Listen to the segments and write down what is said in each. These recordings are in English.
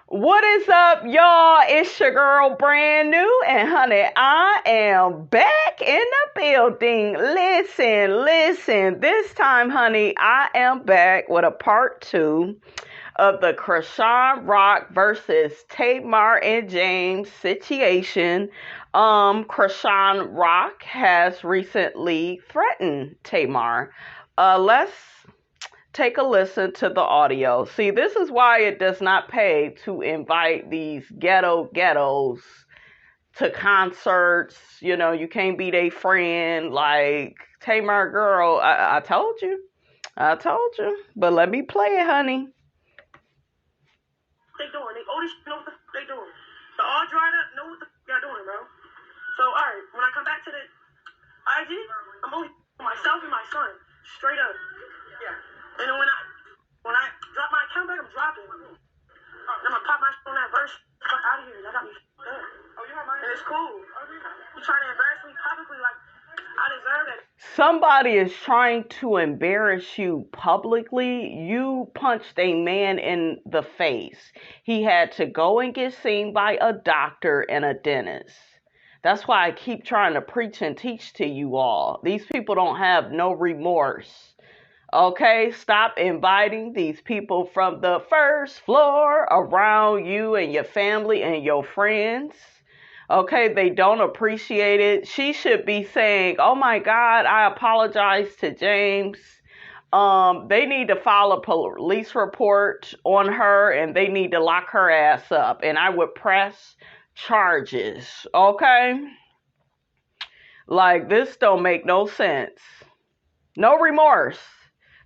What is up, y'all? It's your girl, brand new, and honey, I am back in the building. Listen. This time, honey, I am back with a part 2 of the Chrisean Rock versus Tamar and James situation. Chrisean Rock has recently threatened Tamar. Let's take a listen to the audio. See, this is why it does not pay to invite these ghettos to concerts. You know, you can't be their friend. Like, Tamar, girl, I told you. But let me play it, honey. They doing? They all this know what the they doing. They all dried up, know what the y'all doing, bro. So, alright, when I come back to the IG, I'm only myself and my son. Straight up. Yeah. And then when I drop my account back, I'm dropping. And I'm gonna pop my shit on that verse. Fuck out of here. Y'all got me fucked up. Oh, you have mine? And it's cool. You trying to embarrass me publicly, like, I deserve it. Somebody is trying to embarrass you publicly. You punched a man in the face. He had to go and get seen by a doctor and a dentist. That's why I keep trying to preach and teach to you all. These people don't have no remorse. Okay, stop inviting these people from the first floor around you and your family and your friends. Okay, they don't appreciate it. She should be saying, oh my God, I apologize to James. They need to file a police report on her and they need to lock her ass up. And I would press charges. Okay? Like, this don't make no sense. No remorse.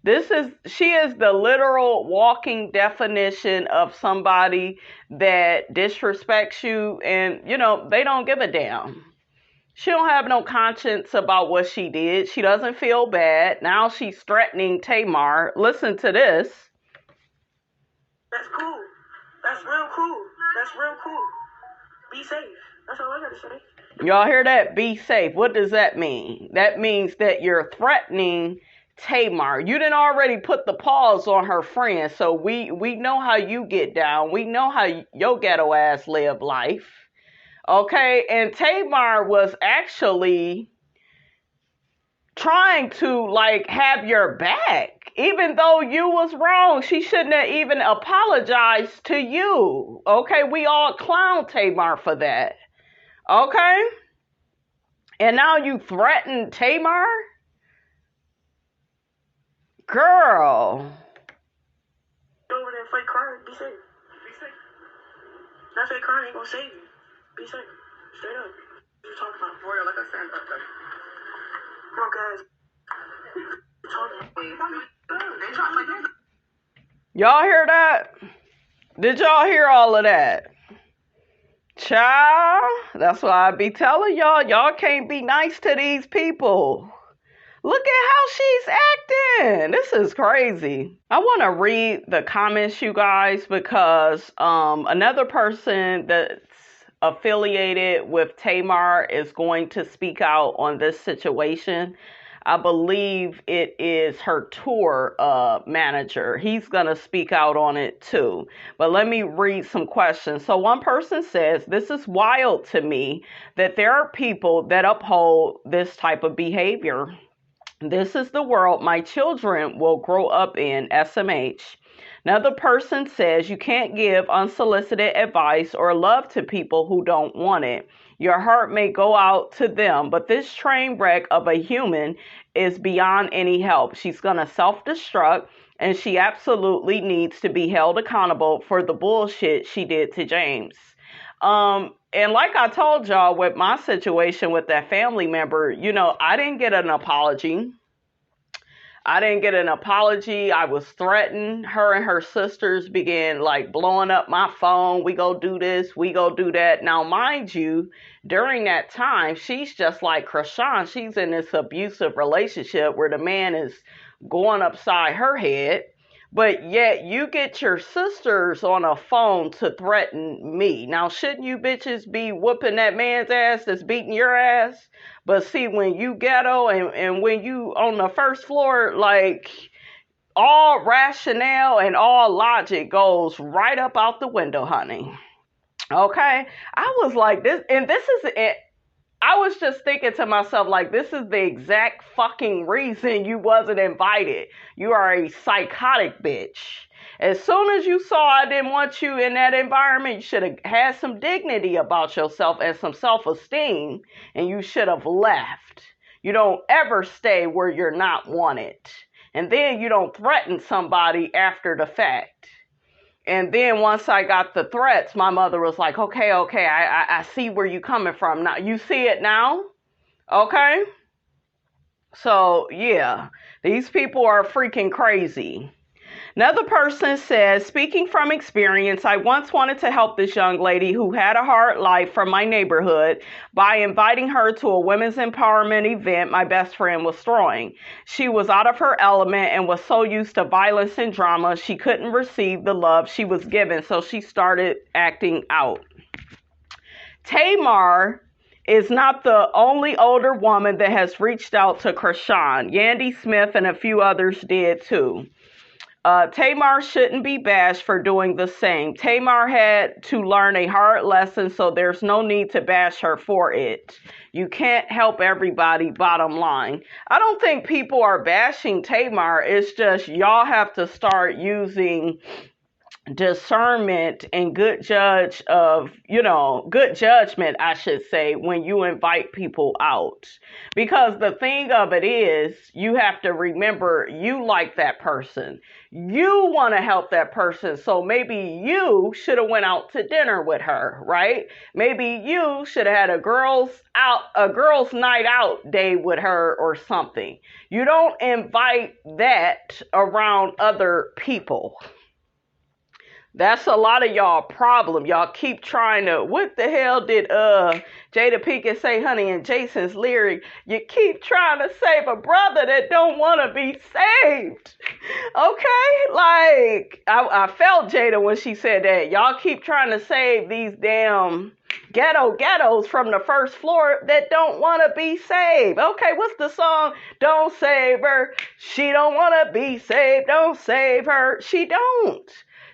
She is the literal walking definition of somebody that disrespects you and, you know, they don't give a damn. She don't have no conscience about what she did. She doesn't feel bad. Now she's threatening Tamar. Listen to this. That's cool. That's real cool. Be safe. That's all I gotta say. Y'all hear that? Be safe. What does that mean? That means that you're threatening Tamar. You didn't already put the pause on her friend, so we know how you get down. We know how your ghetto ass live life. Okay, and Tamar was actually trying to, like, have your back. Even though you was wrong, she shouldn't have even apologized to you. Okay, we all clown Tamar for that. Okay? And now you threaten Tamar? Girl. Over there, fake crying. Be safe. That fake crying ain't gonna save you. Be safe. Straight up. You talking about boy like a stand up there. Y'all hear that? Did y'all hear all of that? Child, that's why I be telling y'all, y'all can't be nice to these people. Look at how she's acting. This is crazy. I want to read the comments, you guys, because another person that's affiliated with Tamar is going to speak out on this situation. I believe it is her tour manager. He's going to speak out on it too. But let me read some questions. So one person says, this is wild to me that there are people that uphold this type of behavior. This is the world my children will grow up in, SMH. Another person says you can't give unsolicited advice or love to people who don't want it. Your heart may go out to them, but this train wreck of a human is beyond any help. She's going to self-destruct, and she absolutely needs to be held accountable for the bullshit she did to James. And like I told y'all with my situation with that family member, you know, I didn't get an apology. I was threatened. Her and her sisters began like blowing up my phone. We go do this. We go do that. Now, mind you, during that time, she's just like Chrisean. She's in this abusive relationship where the man is going upside her head. But yet you get your sisters on a phone to threaten me. Now, shouldn't you bitches be whooping that man's ass that's beating your ass? But see, when you ghetto and when you on the first floor, like, all rationale and all logic goes right up out the window, honey. Okay? I was like, this is it. I was just thinking to myself, like, this is the exact fucking reason you wasn't invited. You are a psychotic bitch. As soon as you saw I didn't want you in that environment, you should have had some dignity about yourself and some self-esteem, and you should have left. You don't ever stay where you're not wanted. And then you don't threaten somebody after the fact. And then once I got the threats, my mother was like, okay, I see where you're coming from. Now, you see it now? Okay? So, yeah, these people are freaking crazy. Another person says, speaking from experience, I once wanted to help this young lady who had a hard life from my neighborhood by inviting her to a women's empowerment event my best friend was throwing. She was out of her element and was so used to violence and drama, she couldn't receive the love she was given, so she started acting out. Tamar is not the only older woman that has reached out to Krishan. Yandy Smith and a few others did too. Tamar shouldn't be bashed for doing the same. Tamar had to learn a hard lesson, so there's no need to bash her for it. You can't help everybody, bottom line. I don't think people are bashing Tamar. It's just y'all have to start using discernment and good judgment, I should say, when you invite people out. Because the thing of it is, you have to remember you like that person. You want to help that person. So maybe you should have went out to dinner with her, right? Maybe you should have had a girls night out day with her or something. You don't invite that around other people. That's a lot of y'all problem. Y'all keep trying to, what the hell did Jada Pinkett say, honey, in Jason's lyric? You keep trying to save a brother that don't want to be saved. Okay? Like, I felt Jada when she said that. Y'all keep trying to save these damn ghettos from the first floor that don't want to be saved. Okay, what's the song? Don't save her. She don't want to be saved. Don't save her. She don't.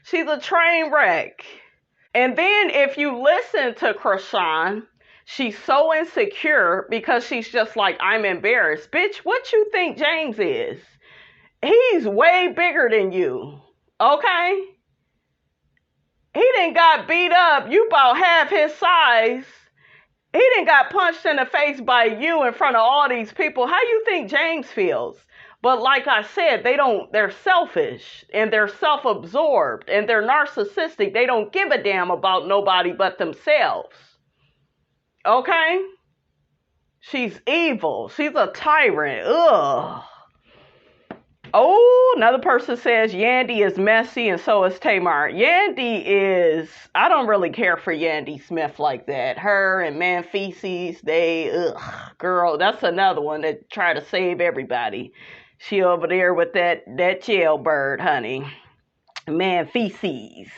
She's a train wreck. And then if you listen to Krishan, she's so insecure because she's just like, I'm embarrassed. Bitch, what you think James is? He's way bigger than you. Okay? He done got beat up. You about half his size. He done got punched in the face by you in front of all these people. How you think James feels? But like I said, they're selfish and they're self-absorbed and they're narcissistic. They don't give a damn about nobody but themselves. Okay? She's evil. She's a tyrant. Ugh. Oh, another person says Yandy is messy and so is Tamar. Yandy is, I don't really care for Yandy Smith like that. Her and Man Feces, girl, that's another one that try to save everybody. She over there with that jailbird, honey. Man Feces.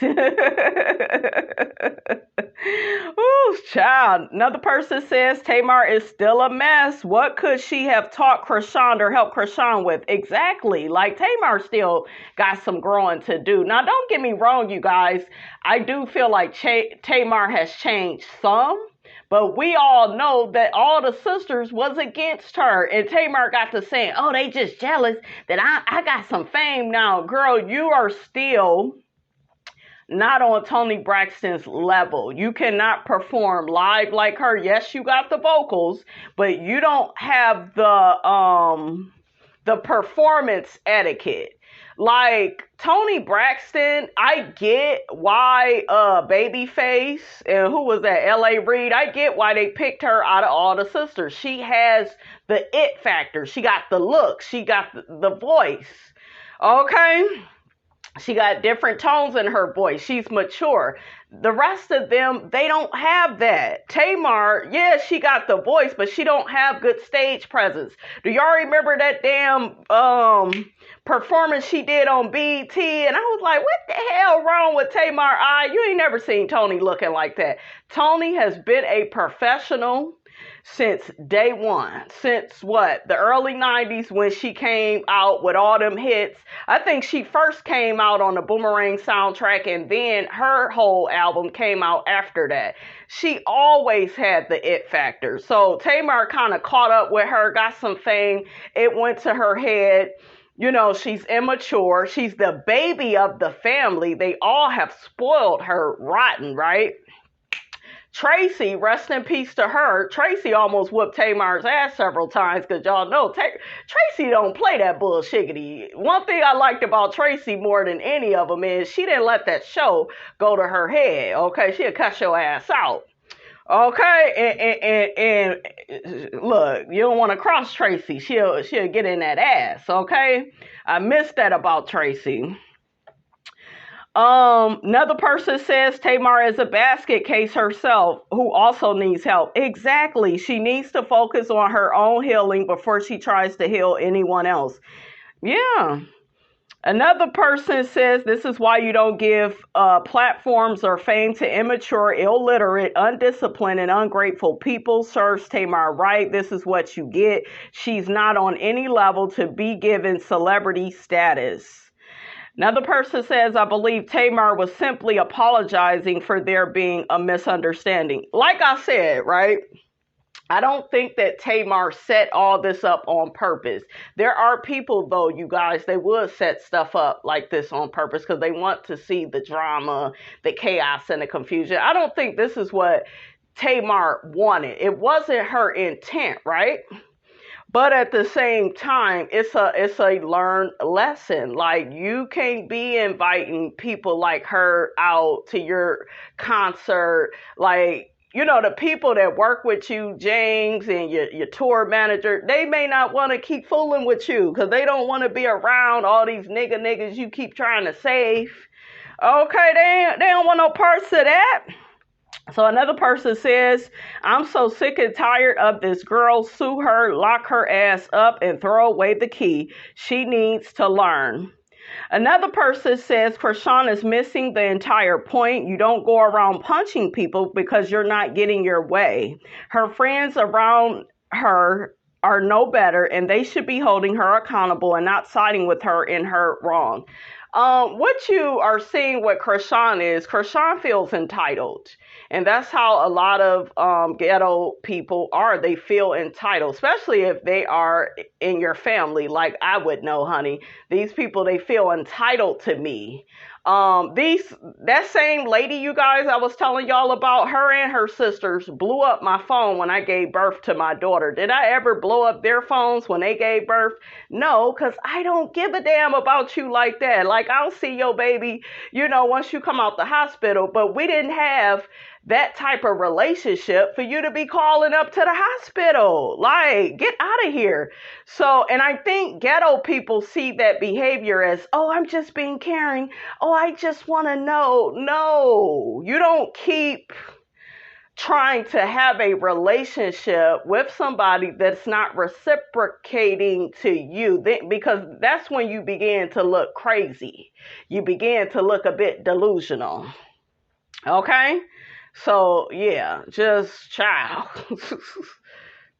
Ooh, child. Another person says Tamar is still a mess. What could she have taught Krishan or helped Krishan with? Exactly. Like, Tamar still got some growing to do. Now, don't get me wrong, you guys. I do feel like Tamar has changed some. But we all know that all the sisters was against her. And Tamar got to saying, oh, they just jealous that I got some fame now. Girl, you are still not on Toni Braxton's level. You cannot perform live like her. Yes, you got the vocals, but you don't have the performance etiquette. Like, Toni Braxton, I get why Babyface and who was that, L.A. Reid, I get why they picked her out of all the sisters. She has the it factor. She got the look. She got the voice. Okay? She got different tones in her voice. She's mature. The rest of them, they don't have that. Tamar, yeah, she got the voice, but she don't have good stage presence. Do y'all remember that damn performance she did on BET? And I was like, what the hell wrong with Tamar? You ain't never seen Toni looking like that. Toni has been a professional. since day one, since what, the early 90s when she came out with all them hits. I think she first came out on the Boomerang soundtrack, and then her whole album came out after that. She always had the it factor. So Tamar kind of caught up with her, got some fame. It went to her head. You know, she's immature. She's the baby of the family. They all have spoiled her rotten, right? Tracy, rest in peace to her. Tracy almost whooped Tamar's ass several times because y'all know Tracy don't play that bullshiggity. One thing I liked about Tracy more than any of them is she didn't let that show go to her head, okay? She'll cut your ass out. Okay, and look, you don't want to cross Tracy. She'll get in that ass, okay? I missed that about Tracy. Another person says Tamar is a basket case herself who also needs help. Exactly. She needs to focus on her own healing before she tries to heal anyone else. Yeah. Another person says this is why you don't give platforms or fame to immature, illiterate, undisciplined, and ungrateful people. Serves Tamar right. This is what you get. She's not on any level to be given celebrity status. Another person says, I believe Tamar was simply apologizing for there being a misunderstanding. Like I said, right? I don't think that Tamar set all this up on purpose. There are people, though, you guys, they would set stuff up like this on purpose because they want to see the drama, the chaos, and the confusion. I don't think this is what Tamar wanted. It wasn't her intent, right? But at the same time, it's a learned lesson. Like, you can't be inviting people like her out to your concert. Like, you know, the people that work with you, James and your tour manager, they may not want to keep fooling with you because they don't want to be around all these niggas you keep trying to save. Okay, they don't want no parts of that. So another person says, I'm so sick and tired of this girl. Sue her, lock her ass up, and throw away the key. She needs to learn. Another person says, Krishan is missing the entire point. You don't go around punching people because you're not getting your way. Her friends around her are no better, and they should be holding her accountable and not siding with her in her wrong. What you are seeing with Krishan is Krishan feels entitled. And that's how a lot of ghetto people are. They feel entitled, especially if they are in your family. Like I would know, honey. These people, they feel entitled to me. That same lady, you guys, I was telling y'all about, her and her sisters blew up my phone when I gave birth to my daughter. Did I ever blow up their phones when they gave birth? No, because I don't give a damn about you like that. Like, I'll see your baby, you know, once you come out the hospital, but we didn't have that type of relationship for you to be calling up to the hospital. Like, get out of here. So, and I think ghetto people see that behavior as, oh, I'm just being caring. Oh, I just want to know. No, you don't keep trying to have a relationship with somebody that's not reciprocating to you, because that's when you begin to look crazy. You begin to look a bit delusional. Okay? So, yeah, just child.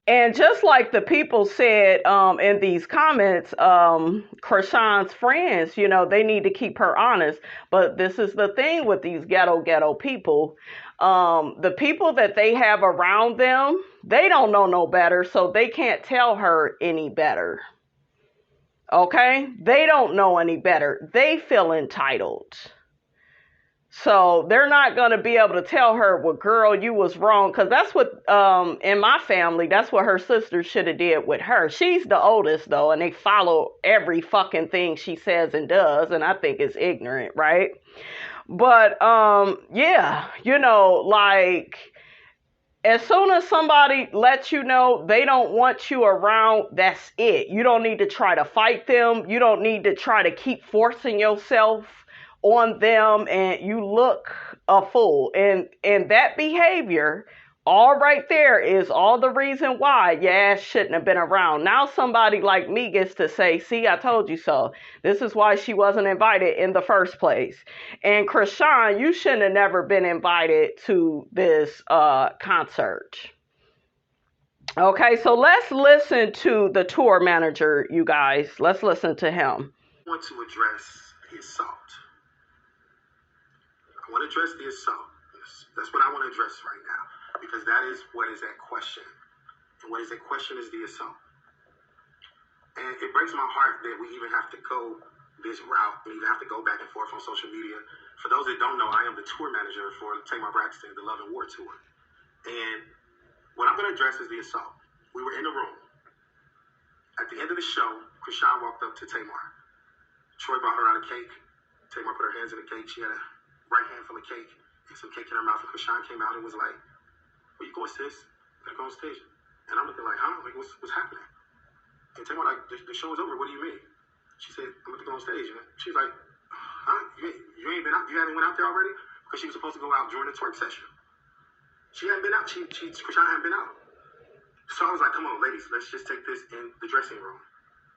And just like the people said in these comments, Krishan's friends, you know, they need to keep her honest. But this is the thing with these ghetto people. The people that they have around them, they don't know no better, so they can't tell her any better. Okay? They don't know any better. They feel entitled. So they're not going to be able to tell her, well, girl, you was wrong. Because that's what, in my family, that's what her sister should have did with her. She's the oldest, though, and they follow every fucking thing she says and does. And I think it's ignorant, right? But, yeah, you know, like, as soon as somebody lets you know they don't want you around, that's it. You don't need to try to fight them. You don't need to try to keep forcing yourself on them, and you look a fool. And that behavior, all right there, is all the reason why your ass shouldn't have been around. Now somebody like me gets to say, see, I told you so. This is why she wasn't invited in the first place. And Krishan, you shouldn't have never been invited to this concert. Okay, so let's listen to the tour manager, you guys. Let's listen to him. I want to address the assault. I want to address the assault. That's what I want to address right now, because that is what is at question. And what is at question is the assault. And it breaks my heart that we even have to go this route and even have to go back and forth on social media. For those that don't know, I am the tour manager for Tamar Braxton, the Love and War Tour. And what I'm going to address is the assault. We were in the room. At the end of the show, Krishan walked up to Tamar. Troy brought her out a cake. Tamar put her hands in the cake. She had a right handful of cake and some cake in her mouth. And Krishan came out and was like, "Where you going, sis? Gotta go on stage." And I'm looking like, huh? Like, what's happening? And Tamar like, the show is over. What do you mean? She said, "I'm going to go on stage." And she's like, "Huh? You ain't been out? You haven't went out there already?" Because she was supposed to go out during the twerk session. She hadn't been out. Krishan hadn't been out. So I was like, "Come on, ladies, let's just take this in the dressing room."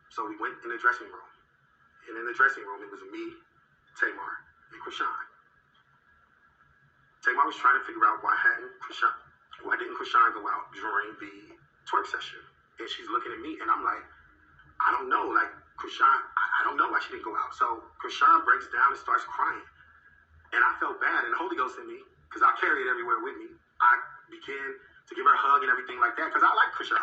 So we went in the dressing room. And in the dressing room, it was me, Tamar, and Krishan. Tamar was trying to figure out why didn't Krishan go out during the twerk session? And she's looking at me, and I'm like, I don't know. Like, Krishan, I don't know why she didn't go out. So Krishan breaks down and starts crying. And I felt bad, and the Holy Ghost in me, because I carry it everywhere with me, I began to give her a hug and everything like that, because I like Krishan.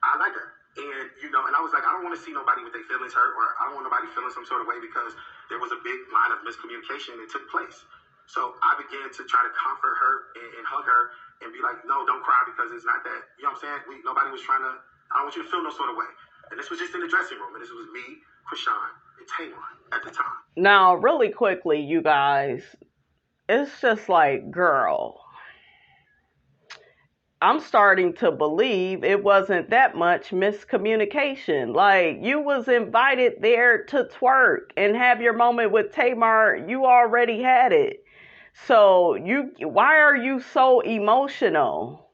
I like her. And, and I was like, I don't want to see nobody with their feelings hurt, or I don't want nobody feeling some sort of way, because there was a big line of miscommunication that took place. So I began to try to comfort her and hug her and be like, no, don't cry, because it's not that, you know what I'm saying? Nobody was trying to, I don't want you to feel no sort of way. And this was just in the dressing room, and this was me, Krishan, and Tamar at the time. Now, really quickly, you guys, it's just like, girl, I'm starting to believe it wasn't that much miscommunication. Like, you was invited there to twerk and have your moment with Tamar. You already had it. So why are you so emotional?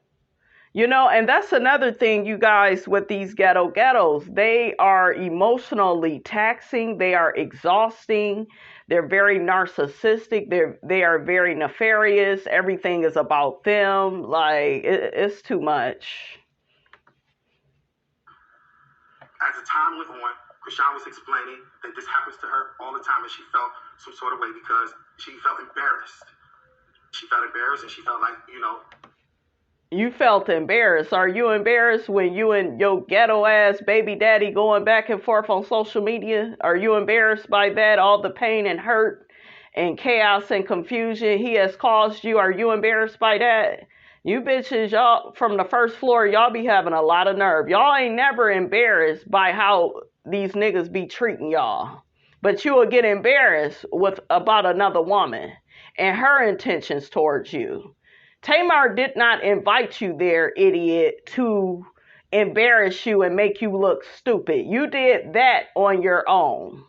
And that's another thing, you guys, with these ghettos. They are emotionally taxing. They are exhausting. They're very narcissistic. They are very nefarious. Everything is about them. Like, it's too much. As the time went on, Krishan was explaining that this happens to her all the time, and she felt some sort of way because she felt embarrassed. She felt embarrassed, and she felt like, You felt embarrassed. Are you embarrassed when you and your ghetto ass baby daddy going back and forth on social media? Are you embarrassed by that? All the pain and hurt and chaos and confusion he has caused you. Are you embarrassed by that? You bitches, y'all from the first floor, y'all be having a lot of nerve. Y'all ain't never embarrassed by how these niggas be treating y'all. But you will get embarrassed about another woman and her intentions towards you. Tamar did not invite you there, idiot, to embarrass you and make you look stupid. You did that on your own.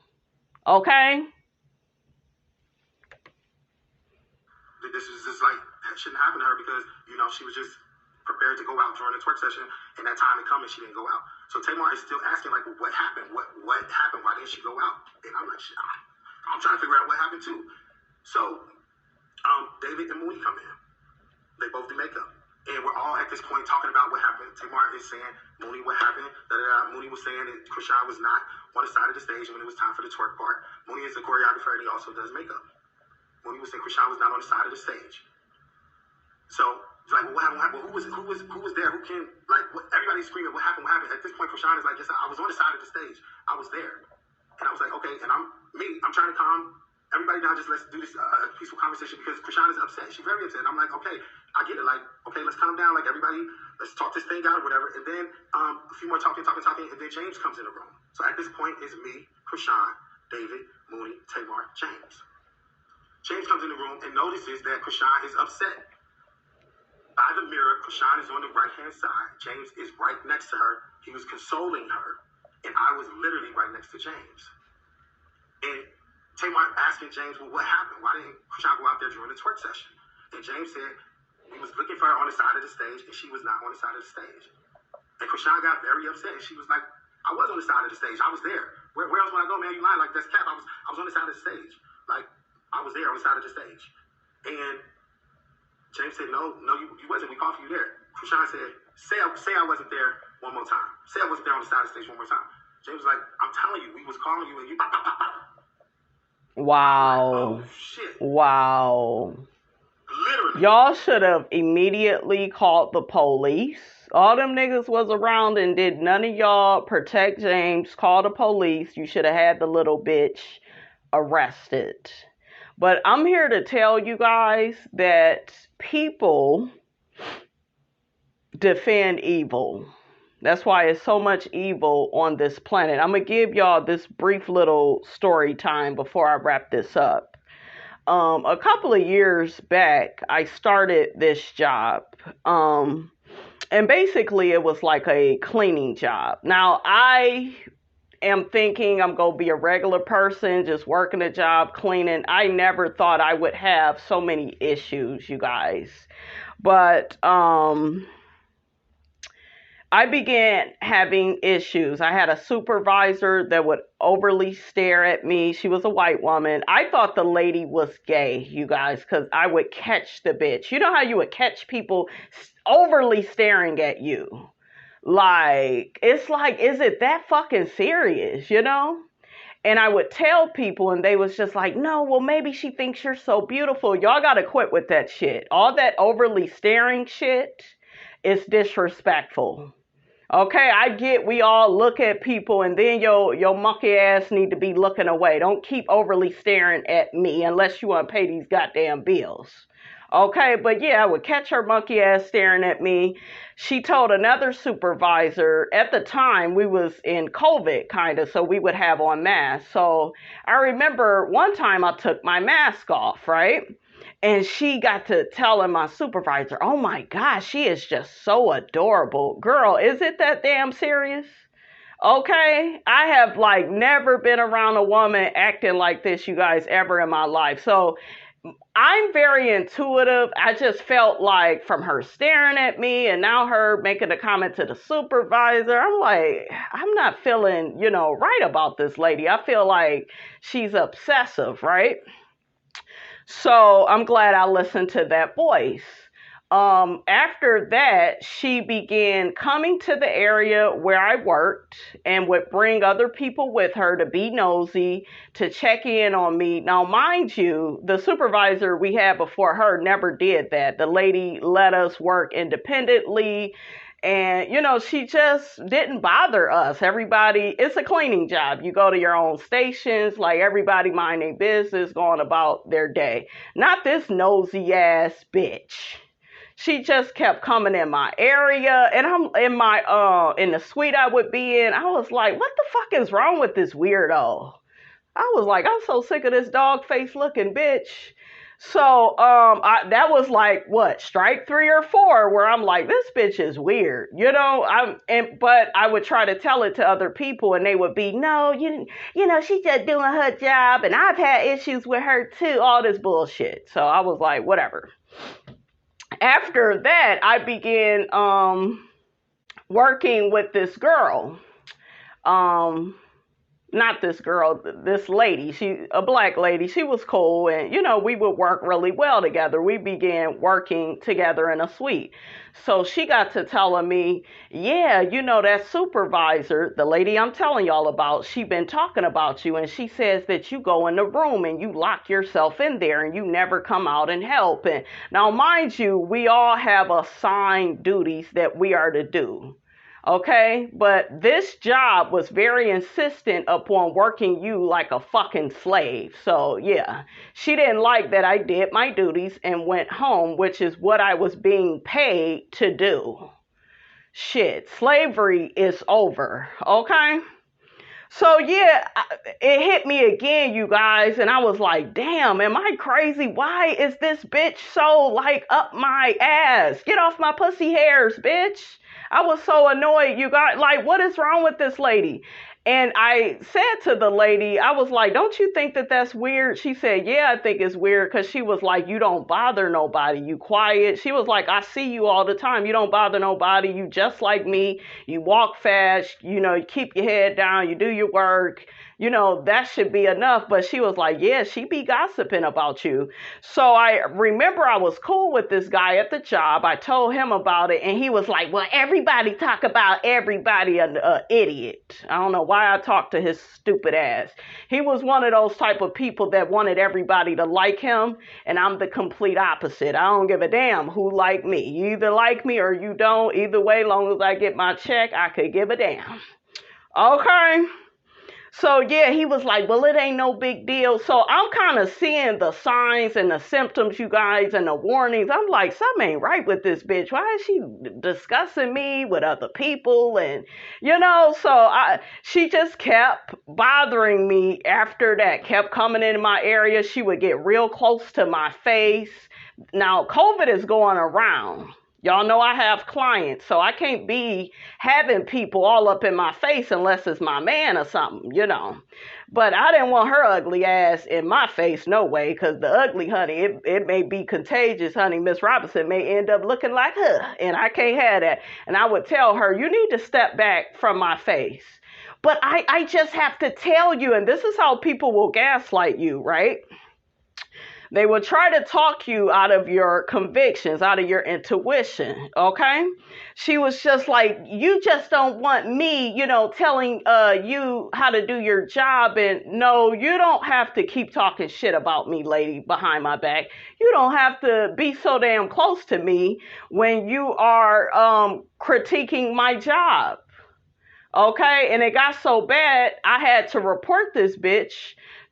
Okay? This was just like, that shouldn't happen to her because, she was just prepared to go out during the twerk session, and that time had come and she didn't go out. So Tamar is still asking, like, well, what happened? What happened? Why didn't she go out? And I'm like, I'm trying to figure out what happened too. So David and Mooney come in. They both do makeup. And we're all at this point talking about what happened. Tamar is saying, Mooney, what happened? Mooney was saying that Krishan was not on the side of the stage when it was time for the twerk part. Mooney is a choreographer and he also does makeup. Mooney was saying Krishan was not on the side of the stage. So it's like, well, what happened? Well, who was there? Who can, like, everybody's screaming, what happened? At this point, Krishan is like, yes, I was on the side of the stage. I was there. And I was like, okay, and I'm trying to calm everybody down, just let's do this peaceful conversation because Krishan is upset. She's very upset. And I'm like, okay, I get it. Like, okay, let's calm down. Like, everybody, let's talk this thing out or whatever. And then a few more talking. And then James comes in the room. So at this point, it's me, Krishan, David, Mooney, Tamar, James. James comes in the room and notices that Krishan is upset. By the mirror, Krishan is on the right-hand side. James is right next to her. He was consoling her. And I was literally right next to James. And Tamar asking James, well, what happened? Why didn't Krishan go out there during the twerk session? And James said he was looking for her on the side of the stage, and she was not on the side of the stage. And Krishan got very upset, and she was like, I was on the side of the stage. I was there. Where else would I go, man? You lying? Like, that's cap. I was on the side of the stage. Like, I was there on the side of the stage. And James said, no, you wasn't. We called for you there. Krishan said, Say I wasn't there one more time. Say I wasn't there on the side of the stage one more time. James was like, I'm telling you, we was calling you and you. Wow. Oh shit. Wow. Literally. Y'all should have immediately called the police. All them niggas was around and did none of y'all protect James, call the police. You should have had the little bitch arrested. But I'm here to tell you guys that people defend evil. That's why it's so much evil on this planet. I'm going to give y'all this brief little story time before I wrap this up. A couple of years back, I started this job. And basically it was like a cleaning job. Now, I am thinking I'm going to be a regular person, just working a job, cleaning. I never thought I would have so many issues, you guys. But, I began having issues. I had a supervisor that would overly stare at me. She was a white woman. I thought the lady was gay, you guys, because I would catch the bitch. You know how you would catch people overly staring at you? Like, it's like, is it that fucking serious, you know? And I would tell people and they was just like, no, well, maybe she thinks you're so beautiful. Y'all got to quit with that shit. All that overly staring shit is disrespectful. Okay, I get we all look at people and then your monkey ass need to be looking away. Don't keep overly staring at me unless you want to pay these goddamn bills. Okay, but yeah, I would catch her monkey ass staring at me. She told another supervisor, at the time we was in COVID kind of, so we would have on masks. So I remember one time I took my mask off, right? And she got to telling my supervisor, oh my gosh, she is just so adorable. Girl, is it that damn serious? Okay, I have like never been around a woman acting like this, you guys, ever in my life. So I'm very intuitive. I just felt like from her staring at me and now her making a comment to the supervisor, I'm like, I'm not feeling, right about this lady. I feel like she's obsessive, right? So I'm glad I listened to that voice. After that, she began coming to the area where I worked and would bring other people with her to be nosy, to check in on me. Now, mind you, the supervisor we had before her never did that. The lady let us work independently. And, she just didn't bother us. Everybody, it's a cleaning job. You go to your own stations, like everybody minding business, going about their day. Not this nosy ass bitch. She just kept coming in my area, and I'm in the suite I would be in. I was like, what the fuck is wrong with this weirdo? I was like, I'm so sick of this dog face looking bitch. So, that was like, strike 3 or 4, where I'm like, this bitch is weird, but I would try to tell it to other people and they would be, no, she's just doing her job and I've had issues with her too, all this bullshit. So I was like, whatever. After that, I began, working with this girl, not this girl, this lady, a black lady. She was cool and, we would work really well together. We began working together in a suite. So she got to telling me, yeah, that supervisor, the lady I'm telling y'all about, she been talking about you. And she says that you go in the room and you lock yourself in there and you never come out and help. And now, mind you, we all have assigned duties that we are to do. Okay, but this job was very insistent upon working you like a fucking slave. So yeah, she didn't like that I did my duties and went home, which is what I was being paid to do. Shit, slavery is over. Okay. So yeah, it hit me again, you guys, and I was like, damn, am I crazy? Why is this bitch so like up my ass? Get off my pussy hairs, bitch. I was so annoyed, you guys. Like, what is wrong with this lady? And I said to the lady, I was like, don't you think that that's weird? She said, yeah, I think it's weird, because she was like, you don't bother nobody. You quiet. She was like, I see you all the time. You don't bother nobody. You just like me. You walk fast. You keep your head down. You do your work. you know, that should be enough. But she was like, yeah, she be gossiping about you. So I remember I was cool with this guy at the job. I told him about it, and he was like, well, everybody talk about everybody an idiot. I don't know why I talked to his stupid ass. He was one of those type of people that wanted everybody to like him, and I'm the complete opposite. I don't give a damn who like me. You either like me or you don't. Either way, long as I get my check, I could give a damn. Okay. So, yeah, he was like, well, it ain't no big deal. So I'm kind of seeing the signs and the symptoms, you guys, and the warnings. I'm like, something ain't right with this bitch. Why is she discussing me with other people? And, you know, so she just kept bothering me after that, kept coming into my area. She would get real close to my face. Now, COVID is going around. Y'all know I have clients, so I can't be having people all up in my face unless it's my man or something, you know. But I didn't want her ugly ass in my face, no way, because the ugly, honey, it may be contagious, honey. Miss Robinson may end up looking like her, and I can't have that. And I would tell her, you need to step back from my face. But I just have to tell you, and this is how people will gaslight you, right? They will try to talk you out of your convictions, out of your intuition, okay? She was just like, you just don't want me, you know, telling you how to do your job. And no, you don't have to keep talking shit about me, lady, behind my back. You don't have to be so damn close to me when you are critiquing my job, okay? And it got so bad, I had to report this bitch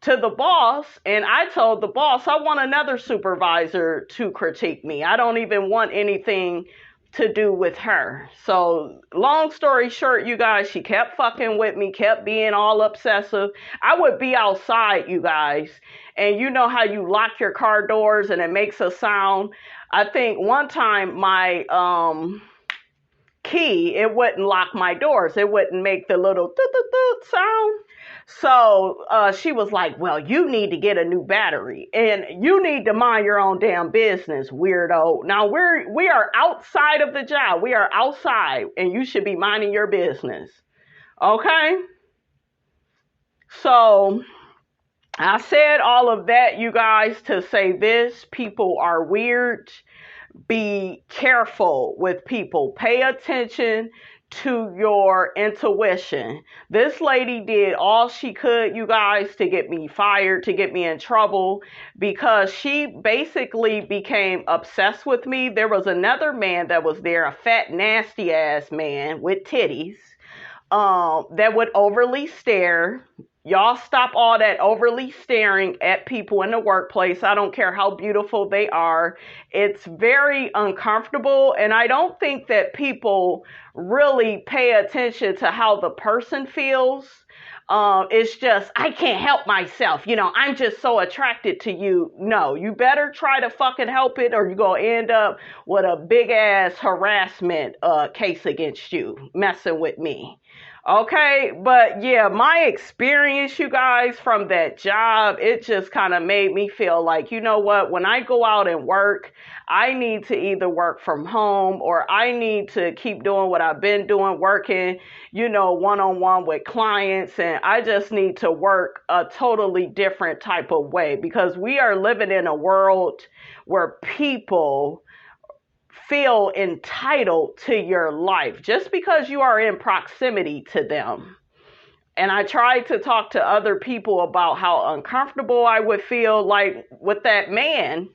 to the boss, and I told the boss I want another supervisor to critique me. I don't even want anything to do with her. So long story short, you guys, she kept fucking with me, kept being all obsessive. I would be outside, you guys, and you know how you lock your car doors and it makes a sound. I think one time my key, it wouldn't lock my doors. It wouldn't make the little sound. So she was like, well, you need to get a new battery and you need to mind your own damn business, weirdo. Now we are outside of the job. We are outside and you should be minding your business. Okay. So I said all of that, you guys, to say this: people are weird. Be careful with people. Pay attention to your intuition. This lady did all she could, you guys, to get me fired, to get me in trouble, because she basically became obsessed with me. There was another man that was there, a fat, nasty ass man with titties, that would overly stare. Y'all stop all that overly staring at people in the workplace. I don't care how beautiful they are. It's very uncomfortable. And I don't think that people really pay attention to how the person feels. It's just, I can't help myself. You know, I'm just so attracted to you. No, you better try to fucking help it, or you're going to end up with a big ass harassment case against you messing with me. Okay, but yeah, my experience, you guys, from that job, it just kind of made me feel like, you know what, when I go out and work, I need to either work from home or I need to keep doing what I've been doing, working, you know, one-on-one with clients. And I just need to work a totally different type of way, because we are living in a world where people feel entitled to your life just because you are in proximity to them. And I tried to talk to other people about how uncomfortable I would feel. Like with that man,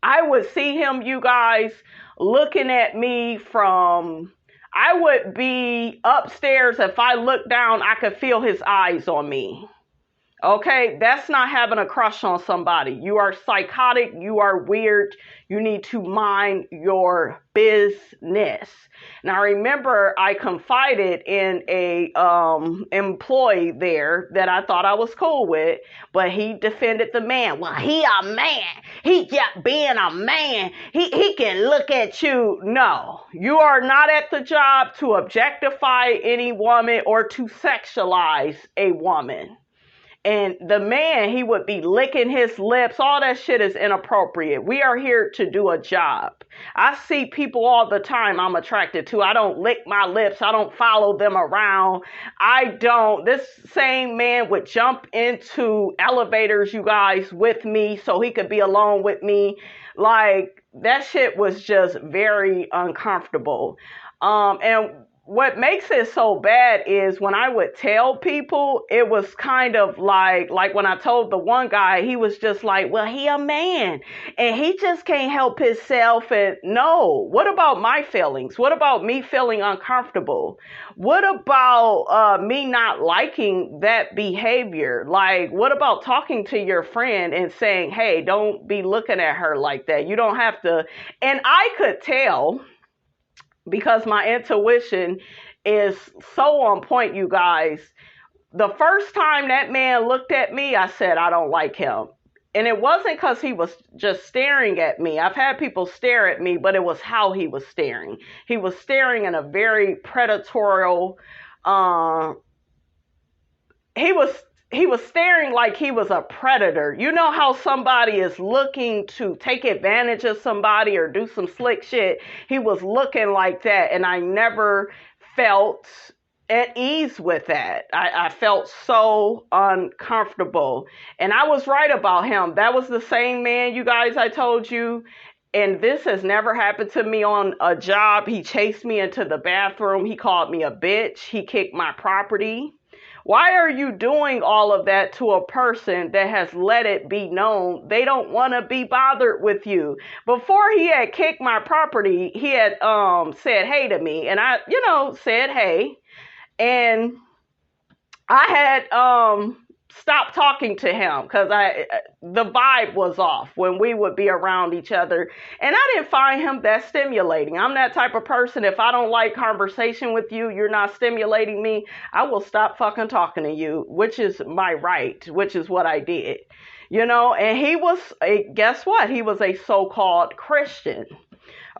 I would see him, you guys, looking at me from, I would be upstairs. If I look down, I could feel his eyes on me. Okay, that's not having a crush on somebody. You are psychotic. You are weird. You need to mind your business. Now, remember, I confided in a employee there that I thought I was cool with, but he defended the man. Well, he a man. He just being a man. He can look at you. No, you are not at the job to objectify any woman or to sexualize a woman. And the man, he would be licking his lips. All that shit is inappropriate. We are here to do a job. I see people all the time I'm attracted to. I don't lick my lips. I don't follow them around. This same man would jump into elevators, you guys, with me so he could be alone with me. Like, that shit was just very uncomfortable. And what makes it so bad is when I would tell people, it was kind of like when I told the one guy, he was just like, well, he a man and he just can't help himself. And no, what about my feelings? What about me feeling uncomfortable? What about me not liking that behavior? Like, what about talking to your friend and saying, hey, don't be looking at her like that. You don't have to. And I could tell, because my intuition is so on point, you guys. The first time that man looked at me, I said, I don't like him. And it wasn't because he was just staring at me. I've had people stare at me, but it was how he was staring. He was staring in a very predatorial, he was staring like he was a predator. You know how somebody is looking to take advantage of somebody or do some slick shit? He was looking like that, and I never felt at ease with that. I felt so uncomfortable, and I was right about him. That was the same man, you guys, I told you. And this has never happened to me on a job. He chased me into the bathroom. He called me a bitch. He kicked my property. Why are you doing all of that to a person that has let it be known they don't want to be bothered with you? Before he had kicked my property, he had said hey to me, and I, said hey, and I had stopped talking to him because the vibe was off when we would be around each other, and I didn't find him that stimulating. I'm that type of person. If I don't like conversation with you, you're not stimulating me, I will stop fucking talking to you, which is my right, which is what I did, and he was guess what? He was a so-called Christian.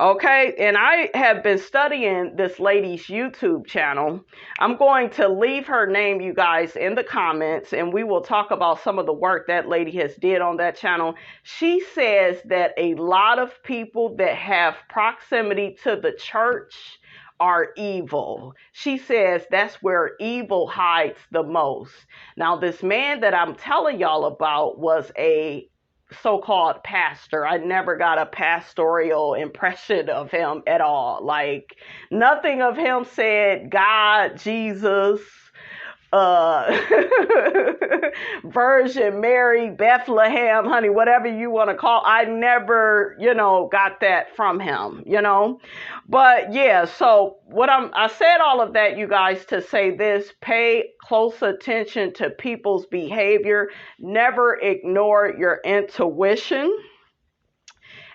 Okay, and I have been studying this lady's YouTube channel. I'm going to leave her name, you guys, in the comments, and we will talk about some of the work that lady has did on that channel. She says that a lot of people that have proximity to the church are evil. She says that's where evil hides the most. Now, this man that I'm telling y'all about was a so-called pastor. I never got a pastoral impression of him at all. Like, nothing of him said God, Jesus, Virgin Mary, Bethlehem, honey, whatever you want to call. I never, got that from him, But yeah, so I said all of that, you guys, to say this: pay close attention to people's behavior. Never ignore your intuition.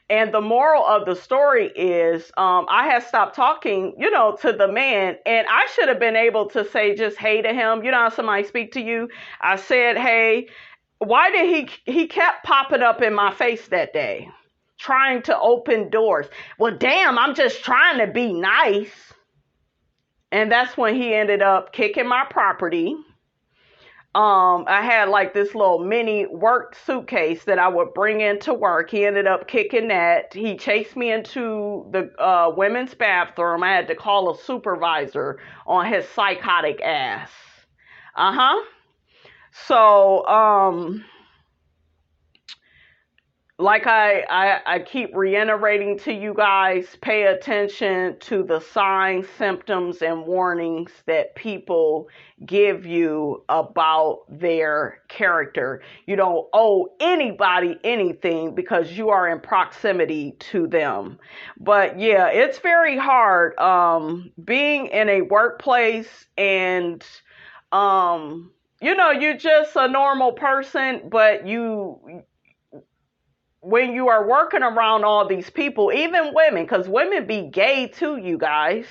And the moral of the story is, I had stopped talking, to the man, and I should have been able to say just hey to him. How somebody speak to you? I said, hey. Why did he kept popping up in my face that day, trying to open doors? Well, damn, I'm just trying to be nice. And that's when he ended up kicking my property. I had like this little mini work suitcase that I would bring into work. He ended up kicking that. He chased me into the women's bathroom. I had to call a supervisor on his psychotic ass. So, like I keep reiterating to you guys, pay attention to the signs, symptoms, and warnings that people give you about their character. You don't owe anybody anything because you are in proximity to them. But yeah, it's very hard being in a workplace and you're just a normal person, but when you are working around all these people, even women, because women be gay too, you guys.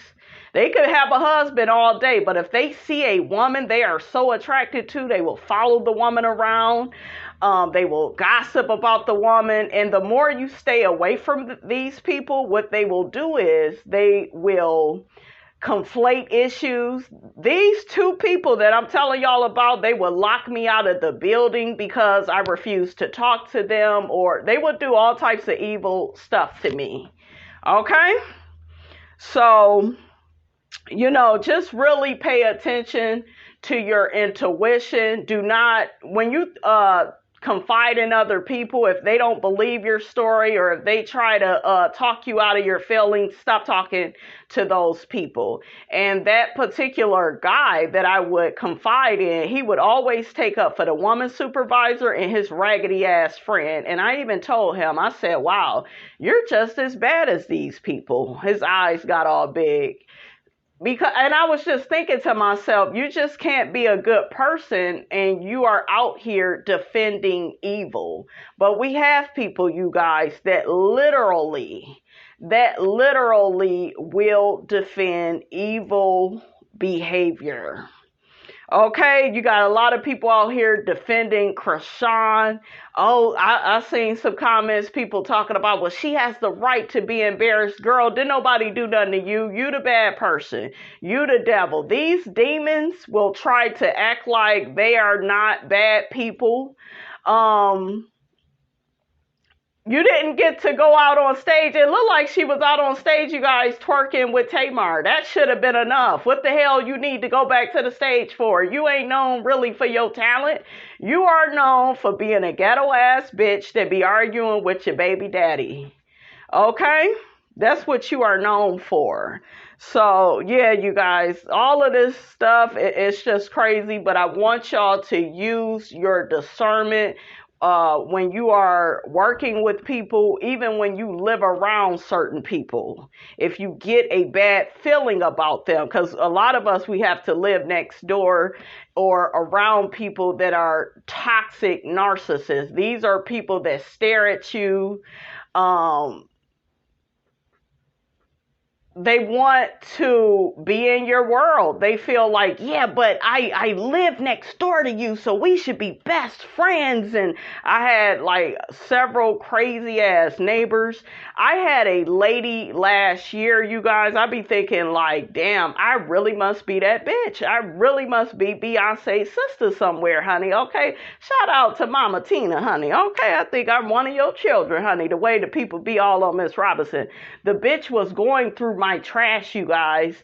They could have a husband all day, but if they see a woman they are so attracted to, they will follow the woman around. They will gossip about the woman. And the more you stay away from these people, what they will do is they will conflate issues. These two people that I'm telling y'all about, they would lock me out of the building because I refused to talk to them, or they would do all types of evil stuff to me. Okay? So, just really pay attention to your intuition. Do not, when you confide in other people, if they don't believe your story or if they try to talk you out of your feelings, stop talking to those people. And that particular guy that I would confide in, he would always take up for the woman supervisor and his raggedy ass friend. And I even told him, I said, wow, you're just as bad as these people. His eyes got all big. And I was just thinking to myself, you just can't be a good person and you are out here defending evil. But we have people, you guys, that literally will defend evil behavior. Okay, you got a lot of people out here defending Krishan. Oh, I seen some comments, people talking about, well, she has the right to be embarrassed. Girl, didn't nobody do nothing to you. You the bad person. You the devil. These demons will try to act like they are not bad people. You didn't get to go out on stage. It looked like she was out on stage, you guys, twerking with Tamar. That should have been enough. What the hell you need to go back to the stage for? You ain't known really for your talent. You are known for being a ghetto-ass bitch that be arguing with your baby daddy. Okay? That's what you are known for. So, yeah, you guys, all of this stuff, it's just crazy. But I want y'all to use your discernment when you are working with people, even when you live around certain people, if you get a bad feeling about them, because a lot of us, we have to live next door or around people that are toxic narcissists. These are people that stare at you. They want to be in your world. They feel like, yeah, but I live next door to you, so we should be best friends. And I had like several crazy ass neighbors. I had a lady last year, you guys, I be thinking like, damn, I really must be that bitch. I really must be Beyonce's sister somewhere, honey. Okay. Shout out to Mama Tina, honey. Okay. I think I'm one of your children, honey. The way the people be all on Miss Robinson. The bitch was going through my trash, you guys.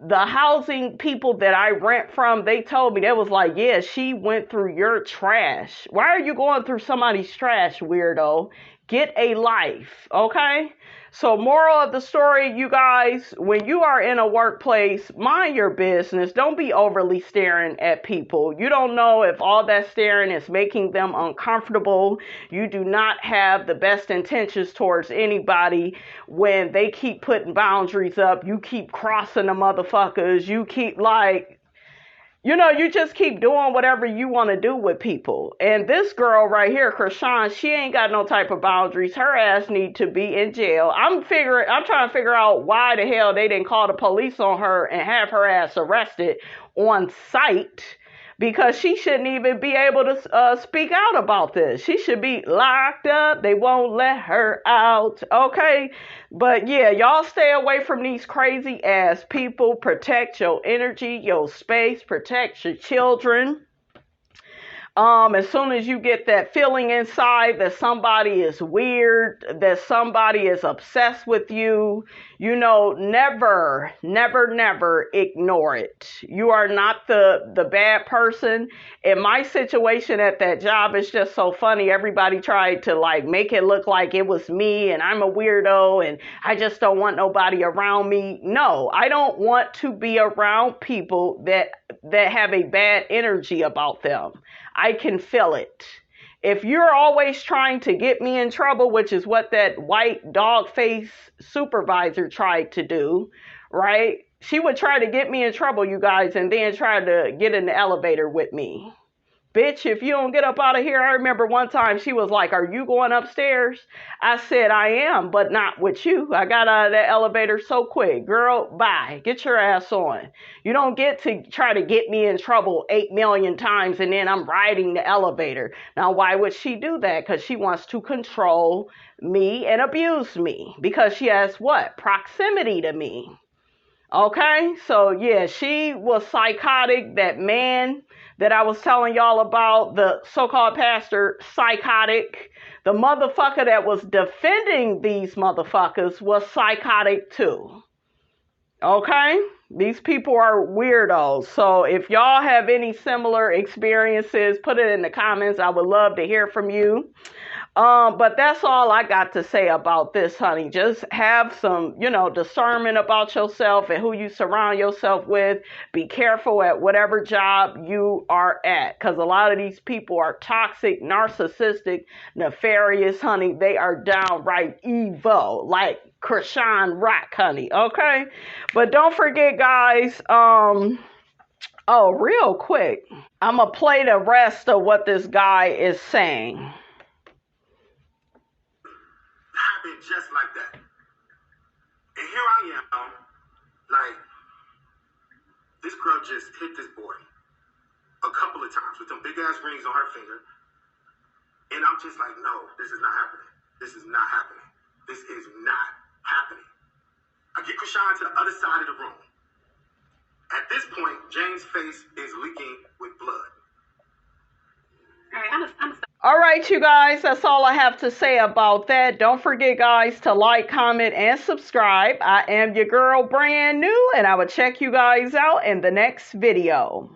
The housing people that I rent from, they told me, they was like, yeah, she went through your trash. Why are you going through somebody's trash, weirdo? Get a life, okay? So moral of the story, you guys, when you are in a workplace, mind your business. Don't be overly staring at people. You don't know if all that staring is making them uncomfortable. You do not have the best intentions towards anybody when they keep putting boundaries up. You keep crossing the motherfuckers. You keep you just keep doing whatever you want to do with people. And this girl right here, Krishan, she ain't got no type of boundaries. Her ass need to be in jail. I'm trying to figure out why the hell they didn't call the police on her and have her ass arrested on site, because she shouldn't even be able to speak out about this. She should be locked up. They won't let her out. Okay? But yeah, y'all stay away from these crazy ass people. Protect your energy, your space. Protect your children. As soon as you get that feeling inside that somebody is weird, that somebody is obsessed with you, never ignore it. You are not the bad person. In my situation at that job, it's just so funny. Everybody tried to make it look like it was me and I'm a weirdo and I just don't want nobody around me. No, I don't want to be around people that have a bad energy about them. I can feel it. If you're always trying to get me in trouble, which is what that white dog face supervisor tried to do, right? She would try to get me in trouble, you guys, and then try to get in the elevator with me. Bitch, if you don't get up out of here. I remember one time she was like, are you going upstairs? I said, I am, but not with you. I got out of that elevator so quick. Girl, bye. Get your ass on. You don't get to try to get me in trouble 8 million times and then I'm riding the elevator. Now, why would she do that? Because she wants to control me and abuse me. Because she has what? Proximity to me. Okay, so yeah, she was psychotic. That man that I was telling y'all about, the so-called pastor, psychotic. The motherfucker that was defending these motherfuckers was psychotic too. Okay, these people are weirdos. So if y'all have any similar experiences, put it in the comments. I would love to hear from you. But that's all I got to say about this, honey. Just have some, discernment about yourself and who you surround yourself with. Be careful at whatever job you are at, because a lot of these people are toxic, narcissistic, nefarious, honey. They are downright evil, like Krishan Rock, honey. Okay, but don't forget, guys. Real quick, I'm gonna play the rest of what this guy is saying. Happened just like that. And here I am, like, this girl just hit this boy a couple of times with them big ass rings on her finger. And I'm just like, no, this is not happening. This is not happening. This is not happening. I get Krishan to the other side of the room. At this point, James' face is leaking with blood. All right, I'm All right, you guys, that's all I have to say about that. Don't forget, guys, to like, comment, and subscribe. I am your girl, brand new, and I will check you guys out in the next video.